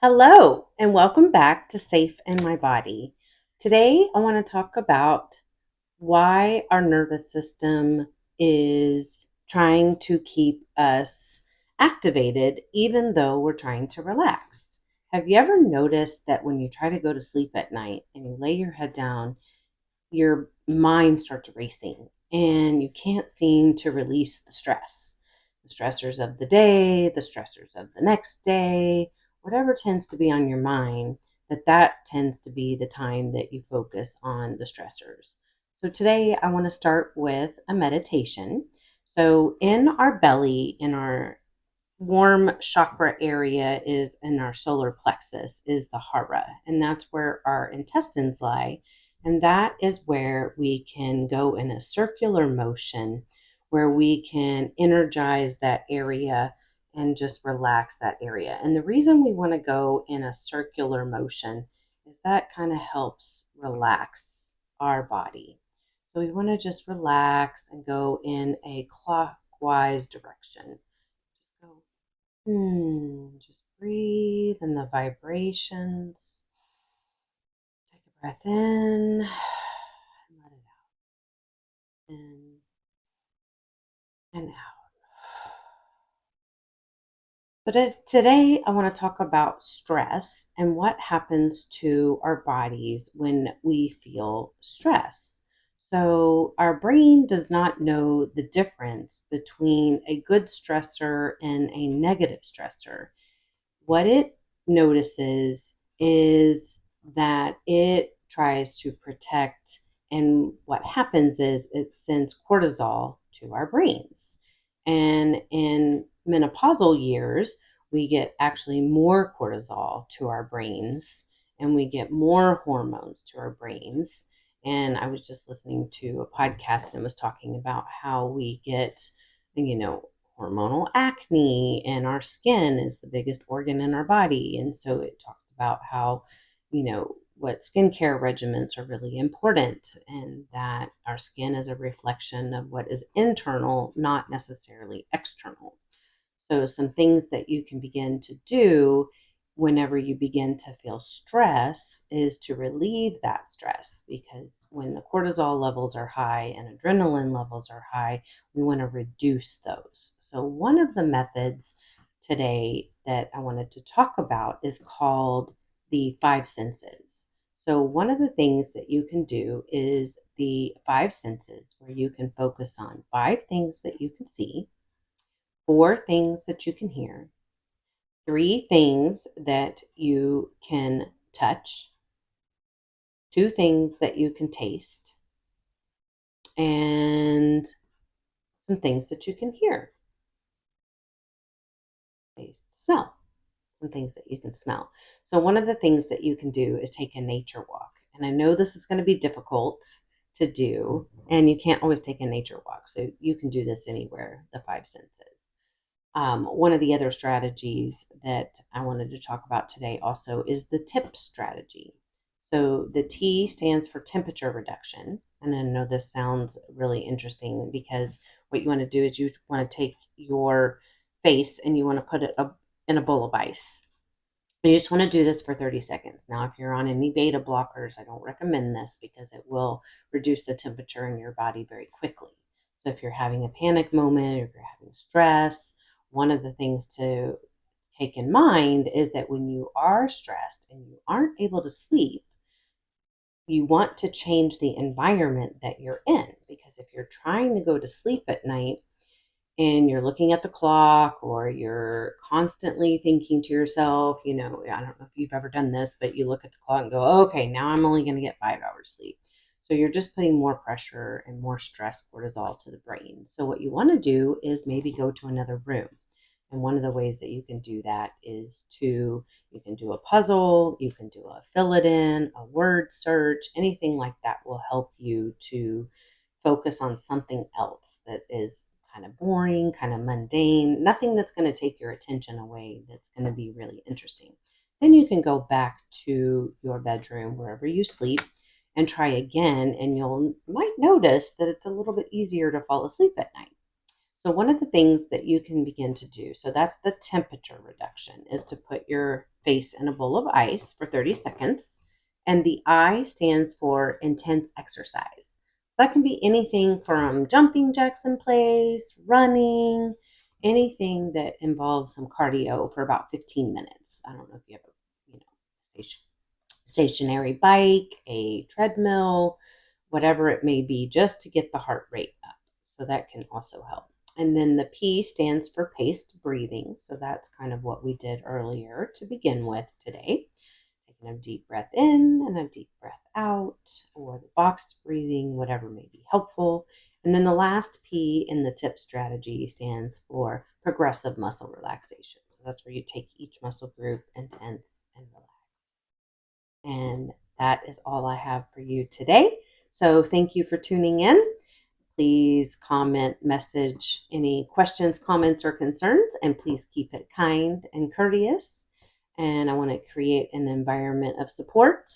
Hello, and welcome back to Safe in My Body. Today, I want to talk about why our nervous system is trying to keep us activated even though we're trying to relax. Have you ever noticed that when you try to go to sleep at night and you lay your head down, your mind starts racing and you can't seem to release the stress? The stressors of the day, the stressors of the next day, whatever tends to be on your mind, that tends to be the time that you focus on the stressors. So today I want to start with a meditation. So in our belly, in our warm chakra area is in our solar plexus is the hara, and that's where our intestines lie. And that is where we can go in a circular motion where we can energize that area and just relax that area. And the reason we want to go in a circular motion is that kind of helps relax our body. So we want to just relax and go in a clockwise direction. Just go. Just breathe in the vibrations. Take a breath in and let it out. In and out. So today I want to talk about stress and what happens to our bodies when we feel stress. So our brain does not know the difference between a good stressor and a negative stressor. What it notices is that it tries to protect, and what happens is it sends cortisol to our brains. And in menopausal years, we get actually more cortisol to our brains and we get more hormones to our brains. And I was just listening to a podcast and it was talking about how we get, you know, hormonal acne, and our skin is the biggest organ in our body. And so it talks about how, what skincare regimens are really important, and that our skin is a reflection of what is internal, not necessarily external. So, some things that you can begin to do whenever you begin to feel stress is to relieve that stress, because when the cortisol levels are high and adrenaline levels are high, we want to reduce those. So, one of the methods today that I wanted to talk about is called the five senses. So, one of the things that you can do is the five senses, where you can focus on five things that you can see, four things that you can hear, three things that you can touch, two things that you can taste, and some things that you can hear, taste, smell, some things that you can smell. So, one of the things that you can do is take a nature walk. And I know this is going to be difficult to do, and you can't always take a nature walk. So, you can do this anywhere, the five senses. One of the other strategies that I wanted to talk about today also is the TIP strategy. So the T stands for temperature reduction. And I know this sounds really interesting because what you want to do is you want to take your face and you want to put it up in a bowl of ice. And you just want to do this for 30 seconds. Now, if you're on any beta blockers, I don't recommend this because it will reduce the temperature in your body very quickly. So if you're having a panic moment, or if you're having stress, one of the things to take in mind is that when you are stressed and you aren't able to sleep, you want to change the environment that you're in. Because if you're trying to go to sleep at night and you're looking at the clock, or you're constantly thinking to yourself, I don't know if you've ever done this, but you look at the clock and go, okay, now I'm only going to get 5 hours sleep. So you're just putting more pressure and more stress cortisol to the brain. So what you want to do is maybe go to another room. And one of the ways that you can do that is you can do a puzzle, you can do a fill it in, a word search, anything like that will help you to focus on something else that is kind of boring, kind of mundane, nothing that's going to take your attention away, that's going to be really interesting. Then you can go back to your bedroom, wherever you sleep, and try again, and you might notice that it's a little bit easier to fall asleep at night. So one of the things that you can begin to do, so that's the temperature reduction, is to put your face in a bowl of ice for 30 seconds. And the I stands for intense exercise. That can be anything from jumping jacks in place, running, anything that involves some cardio for about 15 minutes. I don't know if you have a stationary bike, a treadmill, whatever it may be, just to get the heart rate up. So that can also help. And then the P stands for paced breathing. So that's kind of what we did earlier to begin with today. Taking a deep breath in and a deep breath out, or the boxed breathing, whatever may be helpful. And then the last P in the TIP strategy stands for progressive muscle relaxation. So that's where you take each muscle group and tense and relax. And that is all I have for you today. So thank you for tuning in. Please comment, message any questions, comments, or concerns, and please keep it kind and courteous. And I want to create an environment of support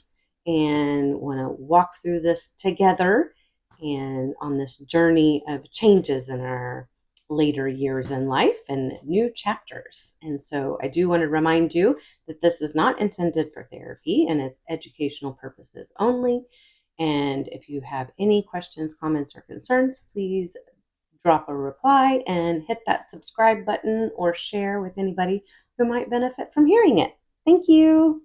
and want to walk through this together and on this journey of changes in our later years in life and new chapters. And so I do want to remind you that this is not intended for therapy and it's educational purposes only. And if you have any questions, comments, or concerns, please drop a reply and hit that subscribe button or share with anybody who might benefit from hearing it. Thank you.